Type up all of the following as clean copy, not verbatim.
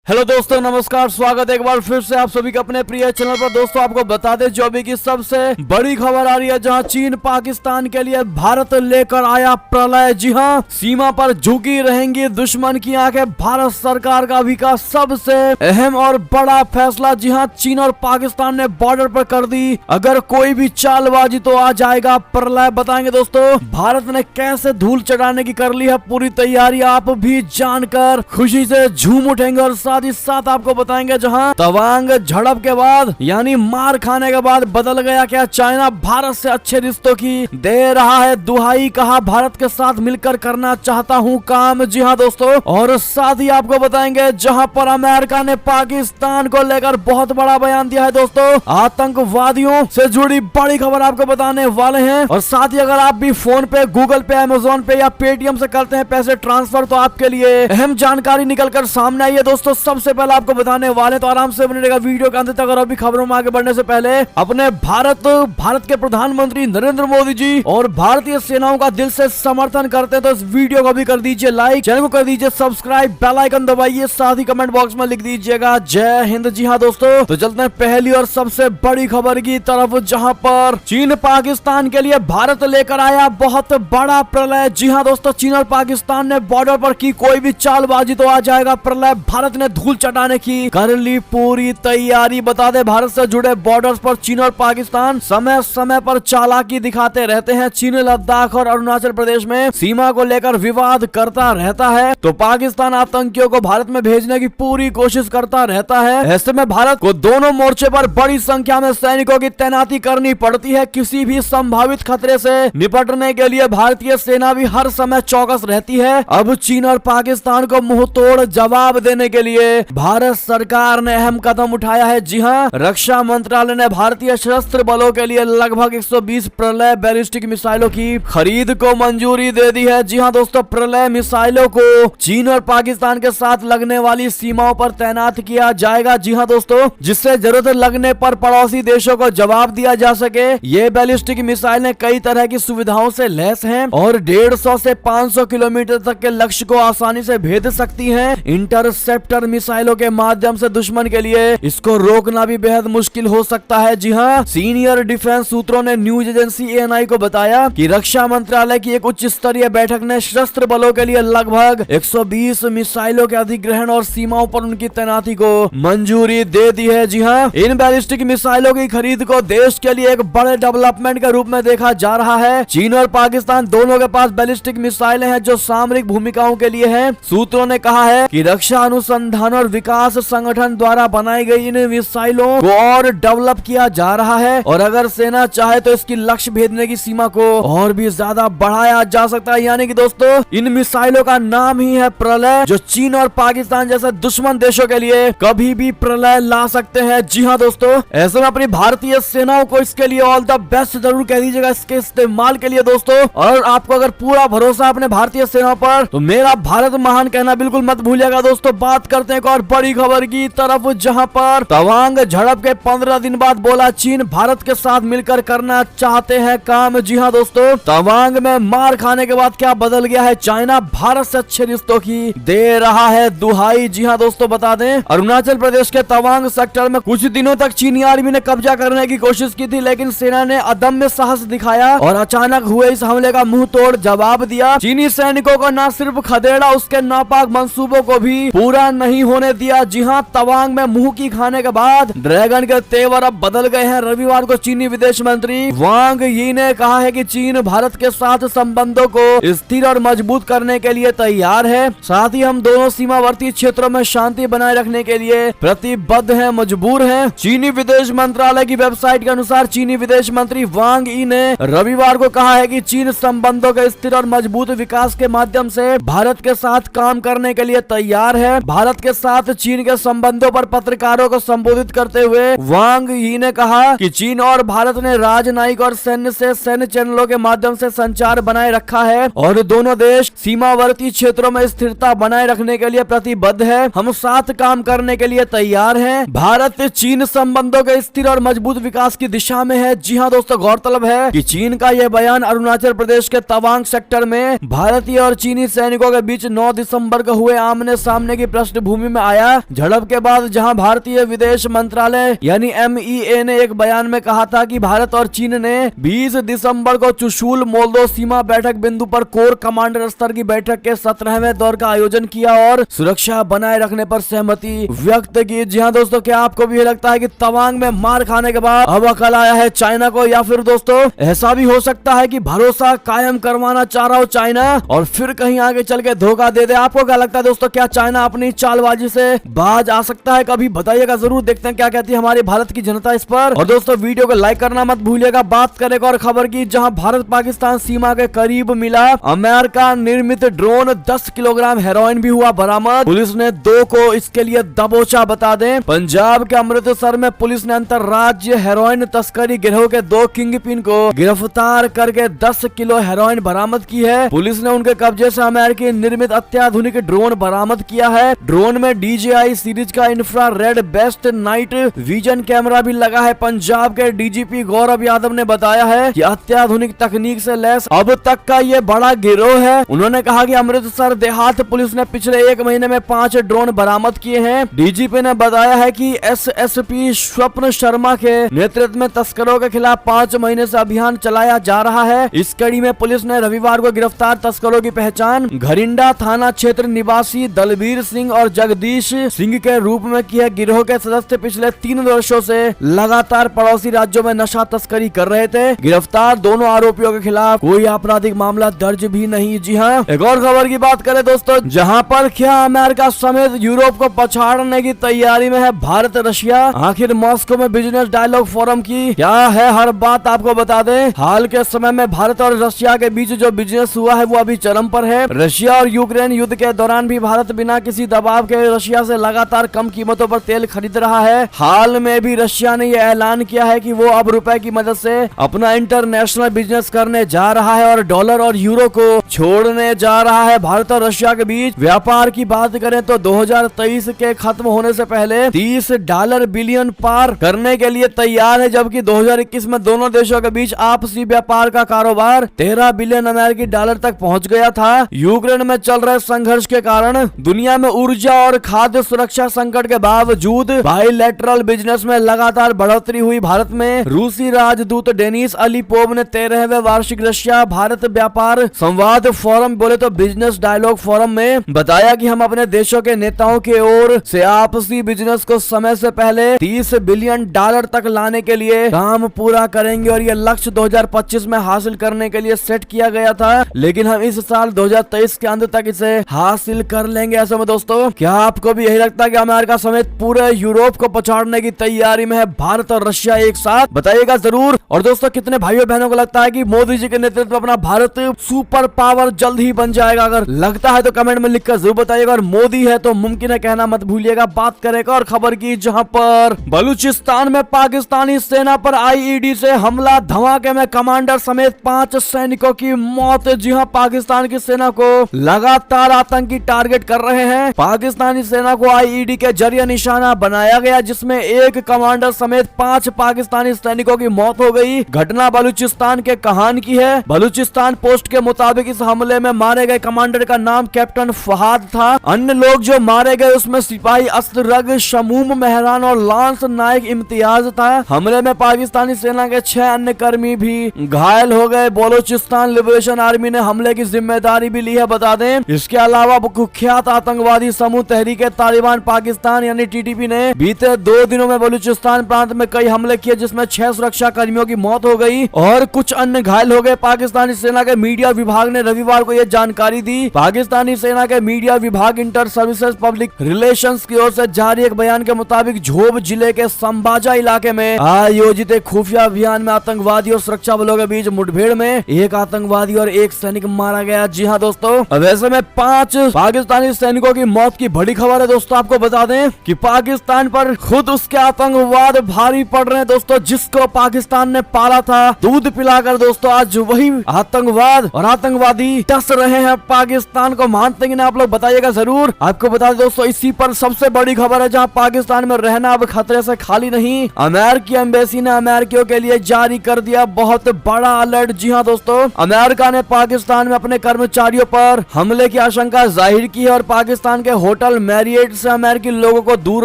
Hello दोस्तों, नमस्कार। स्वागत है एक बार फिर से आप सभी के अपने प्रिय चैनल पर। दोस्तों, आपको बता दें जो अभी की सबसे बड़ी खबर आ रही है, जहां चीन पाकिस्तान के लिए भारत लेकर आया प्रलय। जी हां, सीमा पर झुकी रहेंगी दुश्मन की आंखें। भारत सरकार का अभी का सबसे अहम और बड़ा फैसला। जी हां, चीन और पाकिस्तान ने बॉर्डर पर कर दी अगर कोई भी चालबाजी तो आ जाएगा प्रलय। बताएंगे दोस्तों भारत ने कैसे धूल चढ़ाने की कर ली है पूरी तैयारी। आप भी जानकर खुशी से झूम उठेंगे। और साथ ही साथ आपको बताएंगे जहां तवांग झड़प के बाद यानी मार खाने के बाद बदल गया क्या चाइना भारत से अच्छे रिश्तों की दे रहा है दुहाई। कहा भारत के साथ मिलकर करना चाहता हूं काम। जी हां दोस्तों, और साथ ही आपको बताएंगे जहां पर अमेरिका ने पाकिस्तान को लेकर बहुत बड़ा बयान दिया है। दोस्तों, आतंकवादियों से जुड़ी बड़ी खबर आपको बताने वाले हैं। और साथ ही अगर आप भी फोन पे, गूगल पे, अमेजोन पे या पेटीएम से करते हैं पैसे ट्रांसफर, तो आपके लिए अहम जानकारी निकल कर सामने आई है। दोस्तों, सबसे पहले आपको बताने वाले, तो आराम से बनेगा वीडियो के अंत तक। और अभी खबरों में आगे बढ़ने से पहले अपने भारत के प्रधानमंत्री नरेंद्र मोदी जी और भारतीय सेनाओं का दिल से समर्थन करते हैं, तो इस वीडियो को भी कर दीजिए लाइक, चैनल को कर दीजिए सब्सक्राइब, बेल आइकन दबाइए, साथ ही कमेंट बॉक्स में लिख दीजिएगा जय हिंद। जी हाँ दोस्तों, तो चलते हैं पहली और सबसे बड़ी खबर की तरफ, जहां पर चीन पाकिस्तान के लिए भारत लेकर आया बहुत बड़ा प्रलय। जी हाँ दोस्तों, चीन और पाकिस्तान ने बॉर्डर पर की कोई भी चालबाजी तो आ जाएगा प्रलय। भारत ने धूल चटाने की कर ली पूरी तैयारी। बता दे भारत से जुड़े बॉर्डर्स पर चीन और पाकिस्तान समय समय पर चालाकी दिखाते रहते हैं। चीन लद्दाख और अरुणाचल प्रदेश में सीमा को लेकर विवाद करता रहता है, तो पाकिस्तान आतंकियों को भारत में भेजने की पूरी कोशिश करता रहता है। ऐसे में भारत को दोनों मोर्चे पर बड़ी संख्या में सैनिकों की तैनाती करनी पड़ती है। किसी भी संभावित खतरे से निपटने के लिए भारतीय सेना भी हर समय चौकस रहती है। अब चीन और पाकिस्तान को मुंह तोड़ जवाब देने के लिए भारत सरकार ने अहम कदम उठाया है। जी हां, रक्षा मंत्रालय ने भारतीय सशस्त्र बलों के लिए लगभग 120 प्रलय बैलिस्टिक मिसाइलों की खरीद को मंजूरी दे दी है। जी हां दोस्तों, प्रलय मिसाइलों को चीन और पाकिस्तान के साथ लगने वाली सीमाओं पर तैनात किया जाएगा। जी हां दोस्तों, जिससे जरूरत लगने पर पड़ोसी देशों को जवाब दिया जा सके। ये बैलिस्टिक मिसाइलें कई तरह की सुविधाओं से लैस हैं और 150 से 500 किलोमीटर तक के लक्ष्य को आसानी से भेद सकती हैं। इंटरसेप्टर मिसाइलों के माध्यम से दुश्मन के लिए इसको रोकना भी बेहद मुश्किल हो सकता है। जी हां, सीनियर डिफेंस सूत्रों ने न्यूज एजेंसी एएनआई को बताया कि रक्षा मंत्रालय की एक उच्च स्तरीय बैठक ने सशस्त्र बलों के लिए लगभग 120 मिसाइलों के अधिग्रहण और सीमाओं पर उनकी तैनाती को मंजूरी दे दी है। जी हां, इन बैलिस्टिक मिसाइलों की खरीद को देश के लिए एक बड़े डेवलपमेंट के रूप में देखा जा रहा है। चीन और पाकिस्तान दोनों के पास बैलिस्टिक मिसाइलें हैं जो सामरिक भूमिकाओं के लिए हैं। सूत्रों ने कहा है कि रक्षा अनुसंधान और विकास संगठन द्वारा बनाई गई इन मिसाइलों को और डेवलप किया जा रहा है, और अगर सेना चाहे तो इसकी लक्ष्य भेदने की सीमा को और भी ज्यादा बढ़ाया जा सकता है। यानी कि दोस्तों, इन मिसाइलों का नाम ही है प्रलय, जो चीन और पाकिस्तान जैसे दुश्मन देशों के लिए कभी भी प्रलय ला सकते हैं। जी हाँ दोस्तों, ऐसे में अपनी भारतीय सेनाओं को इसके लिए ऑल द बेस्ट जरूर कह दीजिएगा इसके इस्तेमाल के लिए दोस्तों। और आपको अगर पूरा भरोसा अपने भारतीय सेना पर, तो मेरा भारत महान कहना बिल्कुल मत भूलिएगा दोस्तों। बात करते हैं एक और बड़ी खबर की तरफ, जहां पर तवांग झड़प के 15 दिन बाद बोला चीन भारत के साथ मिलकर करना चाहते हैं काम। जी हां दोस्तों, तवांग में मार खाने के बाद क्या बदल गया है चाइना भारत से अच्छे रिश्तों की दे रहा है दुहाई। जी हां दोस्तों, बता दें अरुणाचल प्रदेश के तवांग सेक्टर में कुछ दिनों तक चीनी आर्मी ने कब्जा करने की कोशिश की थी, लेकिन सेना ने अदम्य साहस दिखाया और अचानक हुए इस हमले का मुंह तोड़ जवाब दिया। चीनी सैनिकों को न सिर्फ खदेड़ा, उसके नापाक मंसूबों को भी पूरा नहीं होने दिया। जी हां, तवांग में मुंह की खाने के बाद ड्रैगन के तेवर अब बदल गए हैं। रविवार को चीनी विदेश मंत्री वांग यी ने कहा है कि चीन भारत के साथ संबंधों को स्थिर और मजबूत करने के लिए तैयार है। साथ ही हम दोनों सीमावर्ती क्षेत्रों में शांति बनाए रखने के लिए प्रतिबद्ध हैं, मजबूर हैं। चीनी विदेश मंत्रालय की वेबसाइट के अनुसार चीनी विदेश मंत्री वांग यी ने रविवार को कहा है कि चीन संबंधों के स्थिर और मजबूत विकास के माध्यम से भारत के साथ काम करने के लिए तैयार है। भारत के साथ चीन के संबंधों पर पत्रकारों को संबोधित करते हुए वांग यी ने कहा कि चीन और भारत ने राजनयिक और सैन्य चैनलों के माध्यम से संचार बनाए रखा है और दोनों देश सीमावर्ती क्षेत्रों में स्थिरता बनाए रखने के लिए प्रतिबद्ध है। हम साथ काम करने के लिए तैयार हैं। भारत चीन संबंधों के स्थिर और मजबूत विकास की दिशा में है। जी हां दोस्तों, गौरतलब है कि चीन का यह बयान अरुणाचल प्रदेश के तवांग सेक्टर में भारतीय और चीनी सैनिकों के बीच 9 दिसंबर को हुए आमने सामने की पृष्ठभूमि भूमि में आया। झड़प के बाद जहां भारतीय विदेश मंत्रालय यानी MEA ने एक बयान में कहा था कि भारत और चीन ने 20 दिसंबर को चुशूल मोल्दो सीमा बैठक बिंदु पर कोर कमांडर स्तर की बैठक के 17वें दौर का आयोजन किया और सुरक्षा बनाए रखने पर सहमति व्यक्त की। जी हाँ दोस्तों, क्या आपको भी लगता है कि तवांग में मार खाने के बाद अब अकल आया है चाइना को, या फिर दोस्तों ऐसा भी हो सकता है कि भरोसा कायम करवाना चाह रहा हो चाइना और फिर कहीं आगे चल के धोखा दे दे? आपको क्या लगता है दोस्तों, क्या चाइना अपनी चालबाजी से बाज आ सकता है? कभी बताइएगा जरूर, देखते हैं क्या कहती है हमारी भारत की जनता इस पर। और दोस्तों वीडियो को लाइक करना मत भूलिएगा। बात करेगा और खबर की, जहां भारत पाकिस्तान सीमा के करीब मिला अमेरिका निर्मित ड्रोन, 10 किलोग्राम हेरोइन भी हुआ बरामद। पुलिस ने 2 को इसके लिए दबोचा। बता दें पंजाब के अमृतसर में पुलिस ने अंतरराज्य हेरोइन तस्करी गिरोह के 2 किंग पिन को गिरफ्तार करके 10 किलो हेरोइन बरामद की है। पुलिस ने उनके कब्जे से अमेरिकी निर्मित अत्याधुनिक ड्रोन बरामद किया है। ड्रोन में DJI सीरीज का infrared best night vision camera भी लगा है। पंजाब के DGP गौरव यादव ने बताया है कि अत्याधुनिक तकनीक से लैस अब तक का ये बड़ा गिरोह है। उन्होंने कहा कि अमृतसर देहात पुलिस ने पिछले 1 महीने में 5 ड्रोन बरामद किए हैं। DGP ने बताया है कि SSP स्वप्न शर्मा के नेतृत्व में तस्करों के खिलाफ 5 महीने से अभियान चलाया जा रहा है। इस कड़ी में पुलिस ने रविवार को गिरफ्तार तस्करों की पहचान घरिंडा थाना क्षेत्र निवासी दलबीर सिंह और जगदीश सिंह के रूप में की है। गिरोह के सदस्य पिछले 3 वर्षों से लगातार पड़ोसी राज्यों में नशा तस्करी कर रहे थे। गिरफ्तार दोनों आरोपियों के खिलाफ कोई आपराधिक मामला दर्ज भी नहीं। जी हाँ, एक और खबर की बात करें दोस्तों, जहां पर क्या अमेरिका समेत यूरोप को पछाड़ने की तैयारी में है भारत रशिया। आखिर मॉस्को में बिजनेस डायलॉग फोरम की क्या है हर बात आपको बता दें। हाल के समय में भारत और रशिया के बीच जो बिजनेस हुआ है वो अभी चरम पर है। रशिया और यूक्रेन युद्ध के दौरान भी भारत बिना किसी दबाव के रशिया से लगातार कम कीमतों पर तेल खरीद रहा है। हाल में भी रशिया ने यह ऐलान किया है कि वो अब रुपए की मदद से अपना इंटरनेशनल बिजनेस करने जा रहा है और डॉलर और यूरो को छोड़ने जा रहा है। भारत और रशिया के बीच व्यापार की बात करें तो 2023 के खत्म होने से पहले $30 बिलियन पार करने के लिए तैयार है, जबकि 2021 में दोनों देशों के बीच आपसी व्यापार का कारोबार $13 बिलियन अमेरिकी डॉलर तक पहुंच गया था। यूक्रेन में चल रहे संघर्ष के कारण दुनिया में ऊर्जा और खाद्य सुरक्षा संकट के बावजूद बाइलेटरल बिजनेस में लगातार बढ़ोतरी हुई। भारत में रूसी राजदूत डेनिस अलीपोव ने 13वें वार्षिक रशिया भारत व्यापार संवाद फोरम बोले तो बिजनेस डायलॉग फोरम में बताया कि हम अपने देशों के नेताओं की ओर से आपसी बिजनेस को समय से पहले $30 बिलियन तक लाने के लिए काम पूरा करेंगे और ये लक्ष्य 2025 में हासिल करने के लिए सेट किया गया था, लेकिन हम इस साल 2023 के अंत तक इसे हासिल कर लेंगे। ऐसे में दोस्तों क्या आपको भी यही लगता है कि अमेरिका समेत पूरे यूरोप को पछाड़ने की तैयारी में है भारत और रशिया एक साथ? बताइएगा जरूर। और दोस्तों कितने भाइयों बहनों को लगता है कि मोदी जी के नेतृत्व में अपना भारत सुपर पावर जल्द ही बन जाएगा? अगर लगता है तो कमेंट में लिखकर जरूर बताइएगा और मोदी है तो मुमकिन है कहना मत भूलिएगा। बात करेगा और खबर की, जहां पर बलूचिस्तान में पाकिस्तानी सेना पर IED से हमला, धमाके में कमांडर समेत 5 सैनिकों की मौत। जी हां, पाकिस्तान की सेना को लगातार आतंकी टारगेट कर रहे हैं। पाकिस्तानी सेना को IED के जरिए निशाना बनाया गया, जिसमें एक कमांडर समेत 5 पाकिस्तानी सैनिकों की मौत हो गई। घटना बलूचिस्तान के कहान की है। बलूचिस्तान पोस्ट के मुताबिक इस हमले में मारे गए कमांडर का नाम कैप्टन फहाद था। अन्य लोग जो मारे गए उसमें सिपाही असरग, शमूम मेहरान और लांस नायक इम्तियाज था। हमले में पाकिस्तानी सेना के 6 अन्य कर्मी भी घायल हो गए। बलूचिस्तान लिबरेशन आर्मी ने हमले की जिम्मेदारी भी ली है, बता दें। इसके अलावा कुख्यात आतंकवादी समूह तहरीके तालिबान पाकिस्तान यानी TTP ने बीते 2 दिनों में बलूचिस्तान प्रांत में कई हमले किए, जिसमें 6 सुरक्षा कर्मियों की मौत हो गई और कुछ अन्य घायल हो गए। पाकिस्तानी सेना के मीडिया विभाग ने रविवार को यह जानकारी दी। पाकिस्तानी सेना के मीडिया विभाग इंटर सर्विसेज पब्लिक रिलेशंस की ओर से जारी एक बयान के मुताबिक झोब जिले के संबाजा इलाके में आयोजित एक खुफिया अभियान में आतंकवादी और सुरक्षा बलों के बीच मुठभेड़ में एक आतंकवादी और एक सैनिक मारा गया। जी हाँ दोस्तों, अब ऐसे में 5 पाकिस्तानी सैनिकों की मौत की बड़ी खबर है। दोस्तों आपको बता दें कि पाकिस्तान पर खुद उसके आतंकवाद भारी पड़ रहे हैं। दोस्तों जिसको पाकिस्तान ने पाला था दूध पिलाकर, दोस्तों आज वही आतंकवाद और आतंकवादी टस रहे हैं पाकिस्तान को। मानते हैं ना आप लोग? बताइएगा जरूर। आपको बता दें दोस्तों, इसी पर सबसे बड़ी खबर है, जहां पाकिस्तान में रहना अब खतरे से खाली नहीं। अमेरिकी एम्बेसी ने अमेरिकियों के लिए जारी कर दिया बहुत बड़ा अलर्ट। जी हाँ दोस्तों, अमेरिका ने पाकिस्तान में अपने कर्मचारियों पर हमले की आशंका जाहिर की है और पाकिस्तान के होटल होटल मैरियट से अमेरिकी लोगों को दूर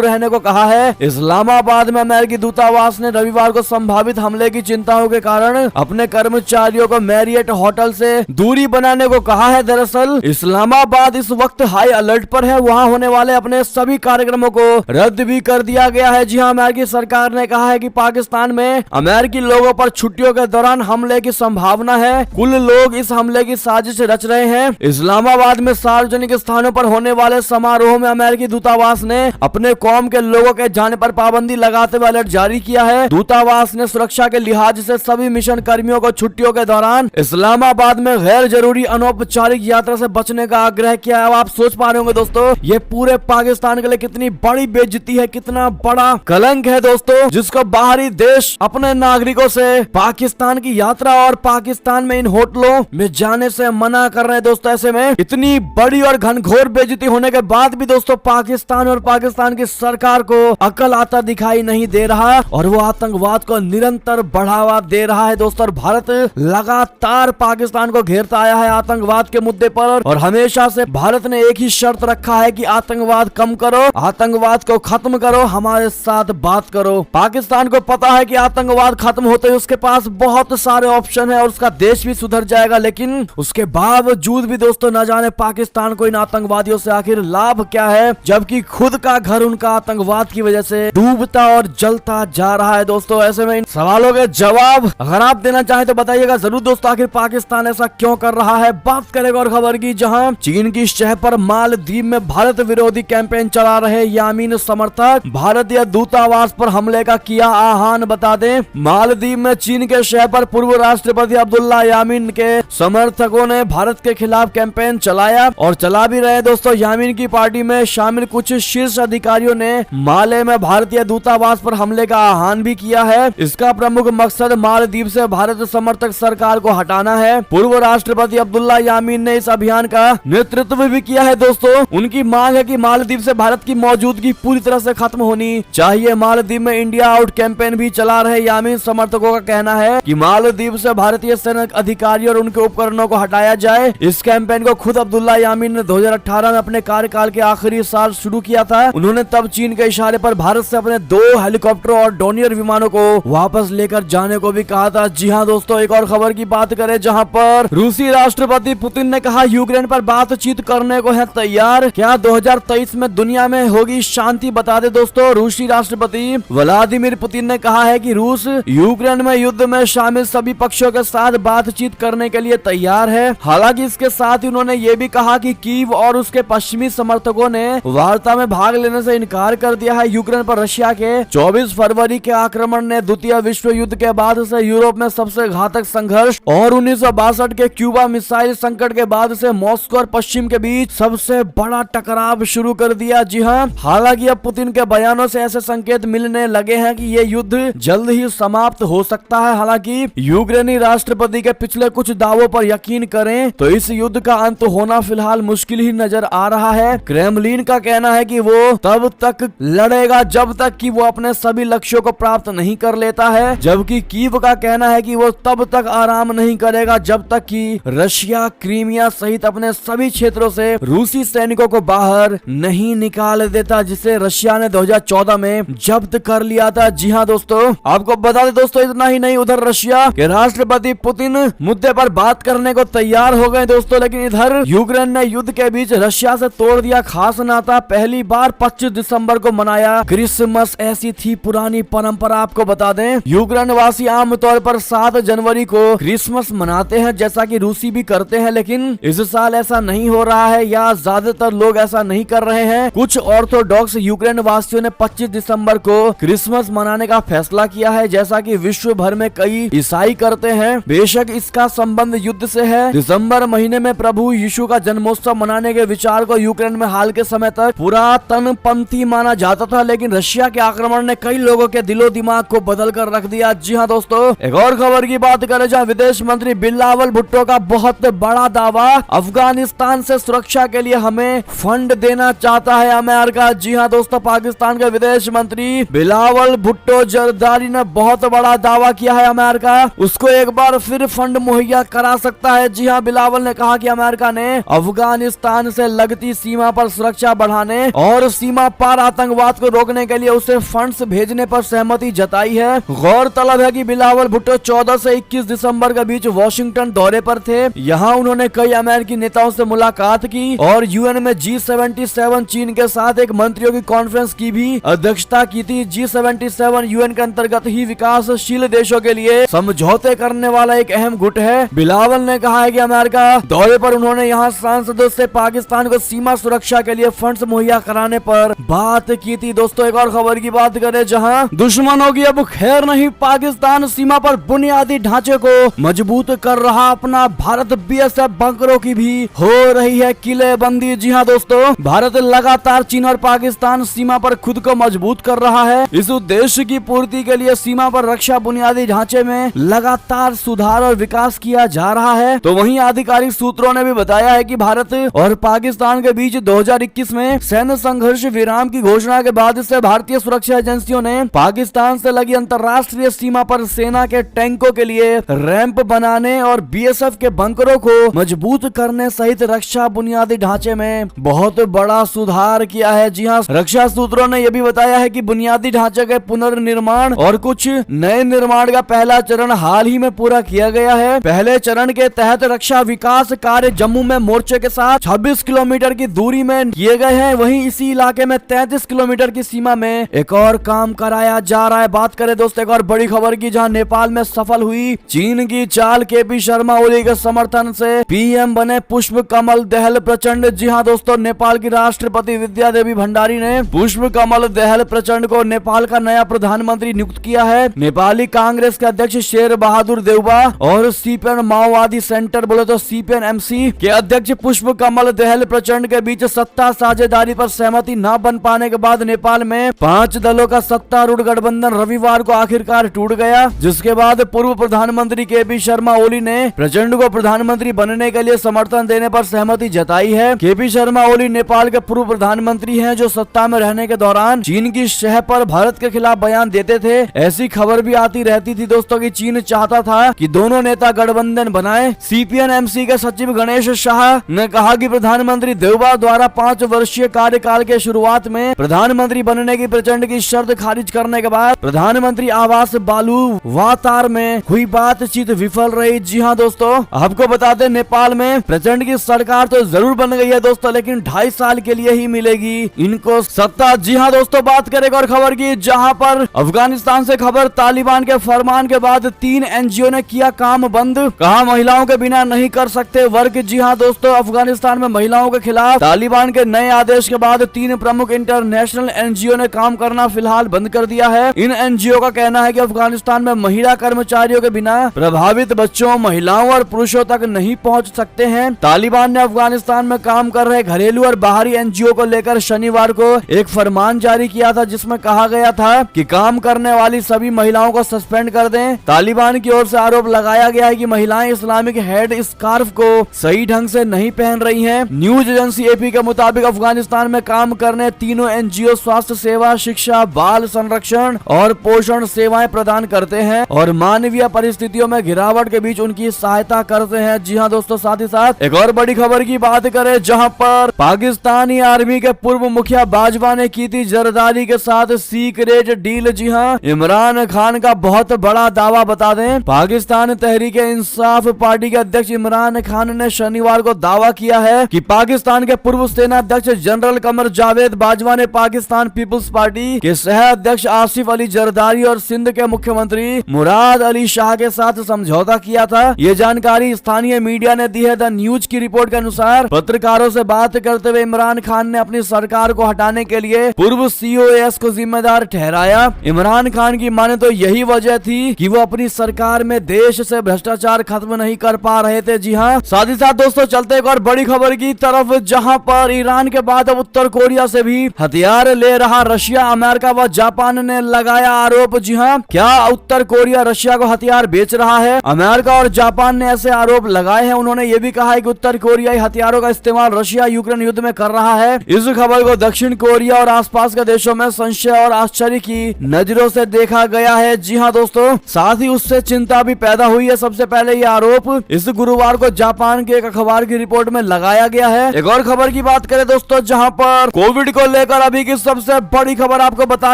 रहने को कहा है। इस्लामाबाद में अमेरिकी दूतावास ने रविवार को संभावित हमले की चिंताओं के कारण अपने कर्मचारियों को मैरियट होटल से दूरी बनाने को कहा है। दरअसल इस्लामाबाद इस वक्त हाई अलर्ट पर है, वहां होने वाले अपने सभी कार्यक्रमों को रद्द भी कर दिया गया है। जी हां, अमेरिकी सरकार ने कहा है कि पाकिस्तान में अमेरिकी लोगों पर छुट्टियों के दौरान हमले की संभावना है। कुल लोग इस हमले की साजिश रच रहे हैं। इस्लामाबाद में सार्वजनिक स्थानों पर होने वाले समारोह में अमेरिकी दूतावास ने अपने कौम के लोगों के जाने पर पाबंदी लगाते हुए अलर्ट जारी किया है। दूतावास ने सुरक्षा के लिहाज से सभी मिशन कर्मियों को छुट्टियों के दौरान इस्लामाबाद में गैर जरूरी अनौपचारिक यात्रा से बचने का आग्रह किया है। अब आप सोच पा रहे होंगे दोस्तों, ये पूरे पाकिस्तान के लिए कितनी बड़ी बेइज्जती है, कितना बड़ा कलंक है दोस्तों, जिसको बाहरी देश अपने नागरिकों से पाकिस्तान की यात्रा और पाकिस्तान में इन होटलों में जाने से मना कर रहे हैं। दोस्तों, ऐसे में इतनी बड़ी और घनघोर बेइज्जती होने के बाद भी दोस्तों पाकिस्तान और पाकिस्तान की सरकार को अकल आता दिखाई नहीं दे रहा और वो आतंकवाद को निरंतर बढ़ावा दे रहा है। दोस्तों, भारत लगातार पाकिस्तान को घेरता आया है आतंकवाद के मुद्दे पर और हमेशा से भारत ने एक ही शर्त रखा है कि आतंकवाद कम करो, आतंकवाद को खत्म करो, हमारे साथ बात करो। पाकिस्तान को पता है कि आतंकवाद खत्म होते ही उसके पास बहुत सारे ऑप्शन है और उसका देश भी सुधर जाएगा, लेकिन उसके बावजूद भी दोस्तों न जाने पाकिस्तान को इन आतंकवादियों से आखिर लाभ क्या है, जबकि खुद का घर उनका आतंकवाद की वजह से डूबता और जलता जा रहा है। दोस्तों, ऐसे में इन सवालों के जवाब अगर आप देना चाहें तो बताइएगा जरूर दोस्तों, आखिर पाकिस्तान ऐसा क्यों कर रहा है। बात करेगा और खबर की, जहां चीन की शह पर मालदीव में भारत विरोधी कैंपेन चला रहे यामीन समर्थक भारतीय दूतावास पर हमले का किया आह्वान। बता दें, मालदीव में चीन के शह पर पूर्व राष्ट्रपति अब्दुल्ला यामीन के समर्थकों ने भारत के खिलाफ कैंपेन चलाया और चला भी रहे। दोस्तों, यामीन की पार्टी में शामिल कुछ शीर्ष अधिकारियों ने माले में भारतीय दूतावास पर हमले का आह्वान भी किया है। इसका प्रमुख मकसद मालदीव से भारत समर्थक सरकार को हटाना है। पूर्व राष्ट्रपति अब्दुल्ला यामीन ने इस अभियान का नेतृत्व भी किया है। दोस्तों, उनकी मांग है कि मालदीव से भारत की मौजूदगी पूरी तरह से खत्म होनी चाहिए। मालदीव में इंडिया आउट कैंपेन भी चला रहे यामीन समर्थकों का कहना है कि मालदीव से भारतीय सैनिक अधिकारियों और उनके उपकरणों को हटाया जाए। इस कैंपेन को खुद अब्दुल्ला यामीन ने 2018 में अपने कार्यकाल के आखिरी साल शुरू किया था। उन्होंने तब चीन के इशारे पर भारत से अपने 2 हेलीकॉप्टरों और डोनियर विमानों को वापस लेकर जाने को भी कहा था। जी हाँ दोस्तों, एक और खबर की बात करें, जहां पर रूसी राष्ट्रपति पुतिन ने कहा यूक्रेन पर बातचीत करने को है तैयार। क्या 2023 में दुनिया में होगी शांति? बता दे दोस्तों, रूसी राष्ट्रपति व्लादिमीर पुतिन ने कहा है कि रूस यूक्रेन में युद्ध में शामिल सभी पक्षों के साथ बातचीत करने के लिए तैयार है। हालांकि इसके साथ ही उन्होंने ये भी कहा कि कीव और उसके पश्चिमी समर्थकों ने वार्ता में भाग लेने से इनकार कर दिया है। यूक्रेन पर रशिया के 24 फरवरी के आक्रमण ने द्वितीय विश्व युद्ध के बाद से यूरोप में सबसे घातक संघर्ष और 1962 के क्यूबा मिसाइल संकट के बाद से मॉस्को और पश्चिम के बीच सबसे बड़ा टकराव शुरू कर दिया। जी हाँ, हालांकि अब पुतिन के बयानों से ऐसे संकेत मिलने लगे हैं कि ये युद्ध जल्द ही समाप्त हो सकता है। हालांकि यूक्रेनी राष्ट्रपति के पिछले कुछ दावों पर यकीन करें तो इस युद्ध का अंत होना फिलहाल मुश्किल ही नजर आ रहा है। क्रेमलिन का कहना है कि वो तब तक लड़ेगा जब तक कि वो अपने सभी लक्ष्यों को प्राप्त नहीं कर लेता है, जबकि कीव का कहना है कि वो तब तक आराम नहीं करेगा जब तक कि रशिया क्रीमिया सहित अपने सभी क्षेत्रों से रूसी सैनिकों को बाहर नहीं निकाल देता, जिसे रशिया ने 2014 में जब्त कर लिया था। जी हाँ दोस्तों, आपको बता दें दोस्तों, इतना ही नहीं, उधर रशिया के राष्ट्रपति पुतिन मुद्दे पर बात करने को तैयार हो गए दोस्तों, लेकिन इधर यूक्रेन ने युद्ध के बीच रशिया से तोड़ दिया खास नाता। पहली बार 25 दिसंबर को मनाया क्रिसमस, ऐसी थी पुरानी परंपरा। आपको बता दें, यूक्रेन वासी आमतौर पर 7 जनवरी को क्रिसमस मनाते हैं, जैसा कि रूसी भी करते हैं, लेकिन इस साल ऐसा नहीं हो रहा है या ज्यादातर लोग ऐसा नहीं कर रहे हैं। कुछ ऑर्थोडॉक्स यूक्रेन वासियों ने 25 दिसंबर को क्रिसमस मनाने का फैसला किया है, जैसा कि विश्व भर में कई ईसाई करते हैं। बेशक इसका संबंध युद्ध से है। दिसंबर महीने में प्रभु यीशु का जन्मोत्सव मनाने के विचार को यूक्रेन में हाल के समय तक पुरातन पंथी माना जाता था, लेकिन रशिया के आक्रमण ने कई लोगों के दिलो दिमाग को बदल कर रख दिया। जी हाँ दोस्तों, एक और खबर की बात करें, जहाँ विदेश मंत्री बिलावल भुट्टो का बहुत बड़ा दावा, अफगानिस्तान से सुरक्षा के लिए हमें फंड देना चाहता है अमेरिका। जी हाँ दोस्तों, पाकिस्तान के विदेश मंत्री बिलावल भुट्टो जरदारी ने बहुत बड़ा दावा किया है अमेरिका उसको एक बार फिर फंड मुहैया करा सकता है। जी हाँ, बिलावल ने कहा कि अमेरिका ने अफगानिस्तान से लगती सीमा पर सुरक्षा बढ़ाने और सीमा पार आतंकवाद को रोकने के लिए उसे फंड्स भेजने पर सहमति जताई है। गौरतलब है कि बिलावल भुट्टो 14 से 21 दिसंबर के बीच वॉशिंगटन दौरे पर थे। यहाँ उन्होंने कई अमेरिकी नेताओं से मुलाकात की और यूएन में G77 चीन के साथ एक मंत्रियों की कॉन्फ्रेंस की भी अध्यक्षता की थी। G77 यूएन के अंतर्गत ही विकासशील देशों के लिए समझौते करने वाला एक अहम गुट है। बिलावल ने कहा है कि अमेरिका दौरे पर उन्होंने यहाँ सांसदों से पाकिस्तान को सीमा सुरक्षा के लिए फंड्स मुहैया कराने पर बात की थी। दोस्तों एक और खबर की बात करें, जहां दुश्मनों की अब खैर नहीं, पाकिस्तान सीमा पर बुनियादी ढांचे को मजबूत कर रहा अपना भारत बीएसएफ बंकरों की भी हो रही है किलेबंदी। जी हाँ दोस्तों, भारत लगातार चीन और पाकिस्तान सीमा पर खुद को मजबूत कर रहा है। इस उद्देश्य की पूर्ति के लिए सीमा पर रक्षा बुनियादी ढांचे में लगातार सुधार और विकास किया जा रहा है। तो वहीं आधिकारिक सूत्रों ने भी बताया है कि भारत और पाकिस्तान के बीच 2021 में सैन्य संघर्ष विराम की घोषणा के बाद से भारतीय सुरक्षा एजेंसियों ने पाकिस्तान से लगी अंतर्राष्ट्रीय सीमा पर सेना के टैंकों के लिए रैंप बनाने और बीएसएफ के बंकरों को मजबूत करने सहित रक्षा बुनियादी ढांचे में बहुत बड़ा सुधार किया है। जी हाँ, रक्षा सूत्रों ने यह भी बताया है कि बुनियादी ढांचे के पुनर्निर्माण और कुछ नए निर्माण का पहला चरण हाल ही में पूरा किया गया है। पहले चरण के तहत रक्षा विकास कार्य जम्मू में मोर्चे के साथ 26 किलोमीटर की दूरी में किए गए हैं। वहीं इसी इलाके में 33 किलोमीटर की सीमा में एक और काम कराया जा रहा है। बात करें दोस्तों एक और बड़ी खबर की, जहां नेपाल में सफल हुई चीन की चाल, केपी शर्मा ओली के समर्थन से पीएम बने पुष्प कमल दहल प्रचंड। जी हाँ दोस्तों, नेपाल की राष्ट्रपति विद्या देवी भंडारी ने पुष्प कमल दहल प्रचंड को नेपाल का नया प्रधानमंत्री नियुक्त किया है। नेपाली कांग्रेस के अध्यक्ष शेर बहादुर देउबा और सीपीएन माओवादी सेंटर बोले तो सीपीएन एमसी के अध्यक्ष पुष्प कमल दहल प्रचंड के बीच सत्ता साझेदारी पर सहमति न बन पाने के बाद नेपाल में 5 दलों का सत्तारूढ़ गठबंधन रविवार को आखिरकार टूट गया, जिसके बाद पूर्व प्रधानमंत्री केपी शर्मा ओली ने प्रचंड को प्रधानमंत्री बनने के लिए समर्थन देने पर सहमति जताई है। केपी शर्मा ओली नेपाल के पूर्व प्रधानमंत्री हैं जो सत्ता में रहने के दौरान चीन की शह पर भारत के खिलाफ बयान देते थे। ऐसी खबर भी आती रहती थी दोस्तों कि चीन चाहता था कि दोनों नेता गठबंधन बनाए। सीपीएन एमसी के सचिव गणेश शाह ने कहा कि प्रधानमंत्री देउबा द्वारा 5 वर्षीय कार्यकाल के शुरुआत में प्रधानमंत्री बनने की प्रचंड की शर्त खारिज करने के बाद प्रधानमंत्री आवास बालू वातार में हुई बातचीत विफल रही। जी हाँ दोस्तों, आपको बता दें नेपाल में प्रचंड की सरकार तो जरूर बन गई है दोस्तों, लेकिन 2.5 साल के लिए ही मिलेगी इनको सत्ता। जी हाँ दोस्तों, बात करें और खबर की, जहाँ पर अफगानिस्तान से खबर, तालिबान के फरमान के बाद 3 एनजीओ ने किया काम बंद, कहा महिलाओं के बिना नहीं कर सकते वर्क। जी हाँ दोस्तों, अफगानिस्तान में महिलाओं के खिलाफ तालिबान के नए आदेश के बाद 3 प्रमुख इंटरनेशनल एनजीओ ने काम करना फिलहाल बंद कर दिया है। इन एनजीओ का कहना है कि अफगानिस्तान में महिला कर्मचारियों के बिना प्रभावित बच्चों, महिलाओं और पुरुषों तक नहीं पहुंच सकते हैं। तालिबान ने अफगानिस्तान में काम कर रहे घरेलू और बाहरी एनजीओ को लेकर शनिवार को एक फरमान जारी किया था, जिसमें कहा गया था कि काम करने वाली सभी महिलाओं को सस्पेंड कर दें। तालिबान की ओर से आरोप लगाया गया है कि महिलाएं इस्लामिक हेड स्कार्फ को सही ढंग से नहीं पहन रही हैं। न्यूज एजेंसी एपी के मुताबिक अफगानिस्तान में काम करने तीनों एनजीओ स्वास्थ्य सेवा, शिक्षा, बाल संरक्षण और पोषण सेवाएं प्रदान करते हैं और मानवीय परिस्थितियों में गिरावट के बीच उनकी सहायता करते हैं। जी हाँ दोस्तों, साथ ही साथ एक और बड़ी खबर की बात करें, जहां पर पाकिस्तानी आर्मी के पूर्व मुखिया बाजवा ने की थी जरदारी के साथ सीक्रेट डील। जी हाँ, इमरान खान का बहुत बड़ा दावा बता दें, पाकिस्तान तहरीक इंसाफ पार्टी के अध्यक्ष इमरान खान ने शनिवार को दावा किया है कि पाकिस्तान के पूर्व सेना अध्यक्ष जनरल कमर जावेद बाजवा ने पाकिस्तान पीपुल्स पार्टी के सह अध्यक्ष आसिफ अली जरदारी और सिंध के मुख्यमंत्री मुराद अली शाह के साथ समझौता किया था। ये जानकारी स्थानीय मीडिया ने दी है। द न्यूज की रिपोर्ट के अनुसार पत्रकारों से बात करते हुए इमरान खान ने अपनी सरकार को हटाने के लिए पूर्व सीओएस को जिम्मेदार ठहराया। इमरान खान की माने तो यही वजह थी कि वो अपनी सरकार में देश से भ्रष्टाचार खत्म नहीं कर पा रहे थे। जी हाँ, साथ ही साथ दोस्तों चलते एक और बड़ी खबर की तरफ, जहां पर ईरान के बाद अब उत्तर कोरिया से भी हथियार ले रहा रशिया, अमेरिका व जापान ने लगाया आरोप। जी हाँ, क्या उत्तर कोरिया रशिया को हथियार बेच रहा है? अमेरिका और जापान ने ऐसे आरोप लगाए हैं। उन्होंने ये भी कहा है कि उत्तर कोरियाई हथियारों का इस्तेमाल रशिया यूक्रेन युद्ध में कर रहा है। इस खबर को दक्षिण कोरिया और आसपास के देशों में संशय और आश्चर्य की नजरों से देखा गया है। जी हाँ दोस्तों, साथ ही उससे चिंता भी पैदा हुई है। सबसे पहले ये आरोप इस गुरुवार को जापान के एक अखबार की रिपोर्ट में लगाया गया है। एक और खबर की बात बात करें दोस्तों, जहां पर कोविड को लेकर अभी की सबसे बड़ी खबर आपको बता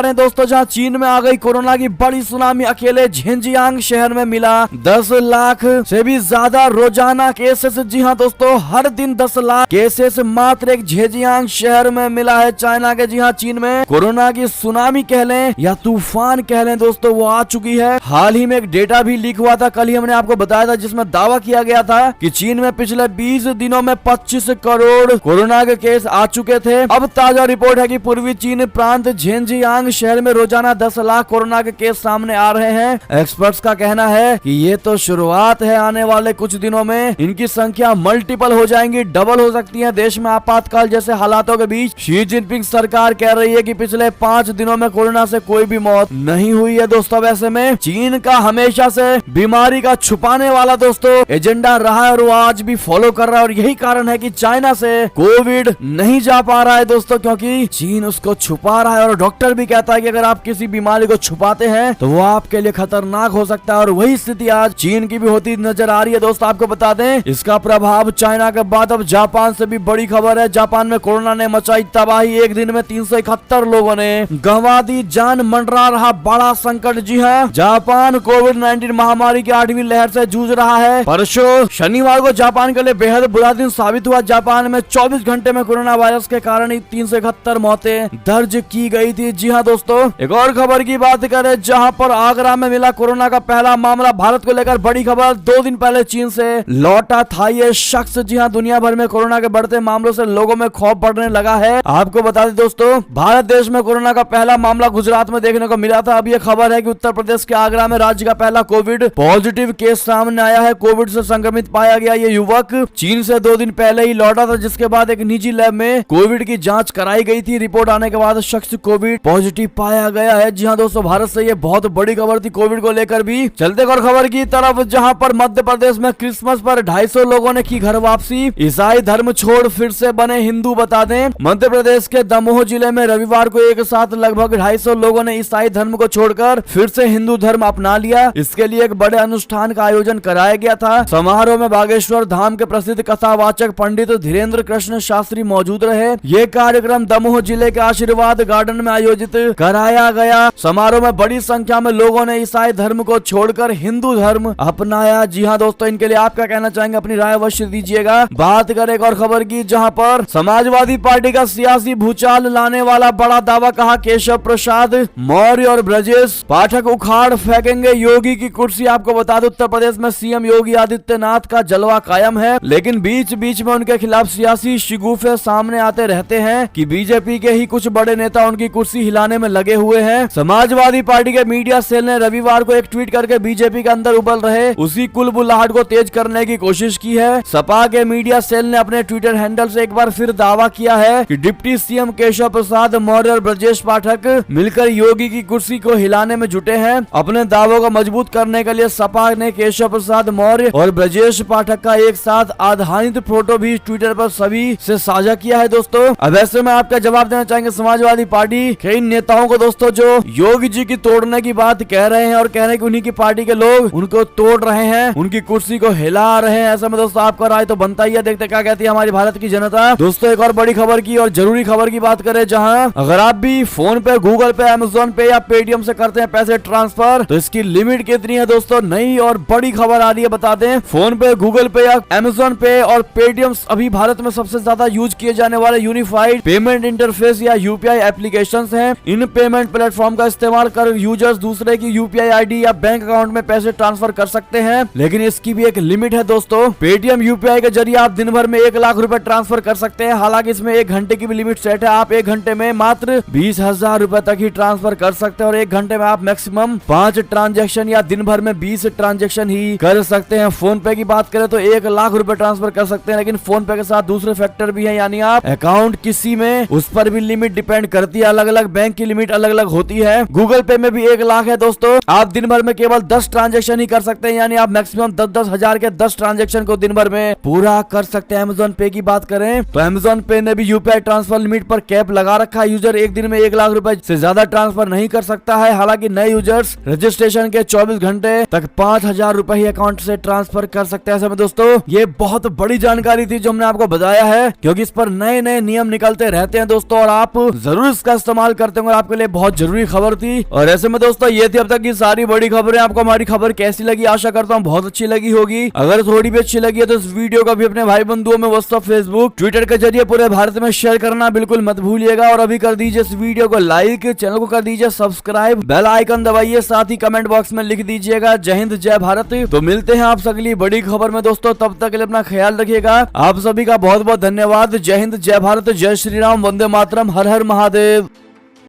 रहे हैं दोस्तों, जहां चीन में आ गई कोरोना की बड़ी सुनामी। अकेले झिंजियांग शहर में मिला 10 लाख से भी ज्यादा रोजाना केसेस। जी हाँ दोस्तों, हर दिन 10 लाख केसेस मात्र एक झिंजियांग शहर में मिला है चाइना के। जी हाँ, चीन में कोरोना की सुनामी कह लें या तूफान कह लें दोस्तों, वो आ चुकी है। हाल ही में एक डेटा भी लीक हुआ था, कल ही हमने आपको बताया था, जिसमें दावा किया गया था कि चीन में पिछले 20 दिनों में 25 करोड़ कोरोना के केस आ चुके थे। अब ताजा रिपोर्ट है कि पूर्वी चीन प्रांत झिंजियांग शहर में रोजाना 10 लाख कोरोना के केस सामने आ रहे हैं। एक्सपर्ट्स का कहना है कि ये तो शुरुआत है, आने वाले कुछ दिनों में इनकी संख्या मल्टीपल हो जाएंगी, डबल हो सकती है। देश में आपातकाल जैसे हालातों के बीच शी जिनपिंग सरकार कह रही है कि पिछले 5 दिनों में कोरोना से कोई भी मौत नहीं हुई है दोस्तों। वैसे में चीन का हमेशा से बीमारी का छुपाने वाला दोस्तों एजेंडा रहा है और वो आज भी फॉलो कर रहा है, और यही कारण है कि चाइना से कोविड नहीं जा पा रहा है दोस्तों, क्योंकि चीन उसको छुपा रहा है। और डॉक्टर भी कहता है कि अगर आप किसी बीमारी को छुपाते हैं तो वो आपके लिए खतरनाक हो सकता है, और वही स्थिति आज चीन की भी होती नजर आ रही है दोस्तों। आपको बता दें, इसका प्रभाव चाइना के बाद अब जापान से भी बड़ी खबर है। जापान में कोरोना ने मचाई तबाही, एक दिन में 371 लोगों ने गंवा दी जान, मंडरा रहा बड़ा संकट। जी हाँ, जापान कोविड-19 महामारी की 8वीं लहर से जूझ रहा है। परसों शनिवार को जापान के लिए बेहद बुरा दिन साबित हुआ। जापान में 24 घंटे में कोरोना वायरस के कारण ही 371 मौतें दर्ज की गई थी। जी हाँ दोस्तों, एक और खबर की बात करें, जहां पर आगरा में मिला कोरोना का पहला मामला। भारत को लेकर बड़ी खबर, 2 दिन पहले चीन से लौटा था ये शख्स। जी हाँ, दुनिया भर में कोरोना के बढ़ते मामलों से लोगों में खौफ बढ़ने लगा है। आपको बता दें दोस्तों, भारत देश में कोरोना का पहला मामला गुजरात में देखने को मिला था। अब ये खबर है कि उत्तर प्रदेश के आगरा में राज्य का पहला कोविड पॉजिटिव केस सामने आया है। कोविड से संक्रमित पाया गया ये युवक चीन से 2 दिन पहले ही लौटा था, जिसके बाद एक निजी लैब में कोविड की जांच कराई गई थी। रिपोर्ट आने के बाद शख्स कोविड पॉजिटिव पाया गया है। जी हाँ दोस्तों, भारत से ये बहुत बड़ी खबर थी कोविड को लेकर भी। चलते और खबर की तरफ, जहां पर मध्य प्रदेश में क्रिसमस पर 250 लोगों ने की घर वापसी। ईसाई धर्म छोड़ फिर से बने हिंदू। बता दें, मध्य प्रदेश के दमोह जिले में रविवार को एक साथ लगभग 250 लोगों ने ईसाई धर्म को छोड़कर फिर से हिंदू धर्म अपना लिया। इसके लिए एक बड़े अनुष्ठान का आयोजन कराया गया था। समारोह में बागेश्वर धाम के प्रसिद्ध कथावाचक पंडित धीरेन्द्र कृष्ण शास्त्री मौजूद रहे। ये कार्यक्रम दमोह जिले के आशीर्वाद गार्डन में आयोजित कराया गया। समारोह में बड़ी संख्या में लोगों ने ईसाई धर्म को छोड़कर हिंदू धर्म अपनाया। जी हाँ दोस्तों, इनके लिए आप क्या कहना चाहेंगे, अपनी राय अवश्य दीजिएगा। बात करें एक और खबर की, जहां पर समाजवादी पार्टी का सियासी भूचाल लाने वाला बड़ा दावा, कहा केशव प्रसाद मौर्य और ब्रजेश पाठक उखाड़ फेंकेंगे योगी की कुर्सी। आपको बता दें, उत्तर प्रदेश में सीएम योगी आदित्यनाथ का जलवा कायम है, लेकिन बीच बीच में उनके खिलाफ सियासी शिगुफे सामने आते रहते हैं कि बीजेपी के ही कुछ बड़े नेता उनकी कुर्सी हिलाने में लगे हुए हैं। समाजवादी पार्टी के मीडिया सेल ने रविवार को एक ट्वीट करके बीजेपी के अंदर उबल रहे उसी कुलबुलाहट को तेज करने की कोशिश की है। सपा के मीडिया सेल ने अपने ट्विटर हैंडल से एक बार फिर दावा किया है कि डिप्टी सीएम केशव प्रसाद मौर्य और ब्रजेश पाठक मिलकर योगी की कुर्सी को हिलाने में जुटे हैं। अपने दावों को मजबूत करने के लिए सपा ने केशव प्रसाद मौर्य और ब्रजेश पाठक का एक साथ आधारित फोटो भी ट्विटर पर सभी से साझा किया है दोस्तों। अब ऐसे में आपका जवाब देना चाहेंगे समाजवादी पार्टी के इन नेताओं को दोस्तों, जो योगी जी की तोड़ने की बात कह रहे हैं और कह रहे हैं कि उन्हीं की पार्टी के लोग उनको तोड़ रहे हैं, उनकी कुर्सी को हिला रहे हैं। ऐसे में दोस्तों आपका राय तो बनता ही है, देखते क्या कहती है हमारी भारत की जनता। दोस्तों एक और बड़ी खबर की और जरूरी खबर की बात करें, जहां अगर आप भी फोन पे, गूगल पे, अमेज़न पे या पेटीएम से करते हैं पैसे ट्रांसफर, तो इसकी लिमिट कितनी है दोस्तों, नई और बड़ी खबर आ रही है। बता दें, फोन पे, गूगल पे या अमेज़न पे और पेटीएम अभी भारत में सबसे ज्यादा यूज किए जाने वाले यूनिफाइड पेमेंट इंटरफेस या यूपीआई एप्लीकेशंस हैं। इन पेमेंट प्लेटफॉर्म का इस्तेमाल कर यूजर्स दूसरे की यूपीआई आईडी या बैंक अकाउंट में पैसे ट्रांसफर कर सकते हैं, लेकिन इसकी भी एक लिमिट है दोस्तों। पेटीएम यूपीआई के जरिए आप दिन भर में 1 लाख रुपए ट्रांसफर कर सकते हैं। हालांकि इसमें 1 घंटे की भी लिमिट सेट है। आप 1 घंटे में मात्र 20,000 रुपए तक ही ट्रांसफर कर सकते हैं और 1 घंटे में आप मैक्सिमम 5 ट्रांजेक्शन या दिन भर में 20 ट्रांजेक्शन ही कर सकते हैं। फोन पे की बात करें तो 1 लाख रुपए ट्रांसफर कर सकते हैं, लेकिन फोन पे के साथ दूसरे फैक्टर भी है, यानी आप अकाउंट किसी में उस पर भी लिमिट डिपेंड करती है। अलग अलग बैंक की लिमिट अलग अलग होती है। गूगल पे में भी 1 लाख है दोस्तों। आप दिन भर में केवल 10 ट्रांजेक्शन ही कर सकते हैं, यानी आप मैक्सिमम 10-10 हजार के 10 ट्रांजेक्शन को दिन भर में पूरा कर सकते हैं। अमेज़न पे की बात करें तो अमेज़न पे ने भी यूपीआई ट्रांसफर लिमिट पर कैप लगा रखा है। यूजर एक दिन में 1 लाख रुपए से ज्यादा ट्रांसफर नहीं कर सकता है। हालांकि नए यूजर्स रजिस्ट्रेशन के 24 घंटे तक 5,000 रुपए ही अकाउंट से ट्रांसफर कर सकते हैं। ऐसे में दोस्तों ये बहुत बड़ी जानकारी थी जो हमने आपको बताया है, क्योंकि इस पर नए नए नियम निकलते रहते हैं दोस्तों, और आप जरूर इसका इस्तेमाल करते होंगे। आपके लिए बहुत जरूरी खबर थी। और ऐसे में दोस्तों ये थी अब तक की सारी बड़ी खबरें। आपको हमारी खबर कैसी लगी? आशा करता हूँ बहुत अच्छी लगी होगी। अगर थोड़ी भी अच्छी लगी है तो इस वीडियो को भी अपने भाई बंधुओं में व्हाट्सएप, फेसबुक, ट्विटर के जरिए पूरे भारत में शेयर करना बिल्कुल मत भूलिएगा। और अभी कर दीजिए इस वीडियो को लाइक, चैनल को कर दीजिए सब्सक्राइब, बेल आइकन दबाइए, साथ ही कमेंट बॉक्स में लिख दीजिएगा जय हिंद जय भारत। तो मिलते हैं आप अगली बड़ी खबर में दोस्तों, तब तक के लिए अपना ख्याल रखिएगा। आप सभी का बहुत बहुत धन्यवाद। जय हिंद जय भारत, जय श्री राम, वंदे मातरम, हर हर महादेव।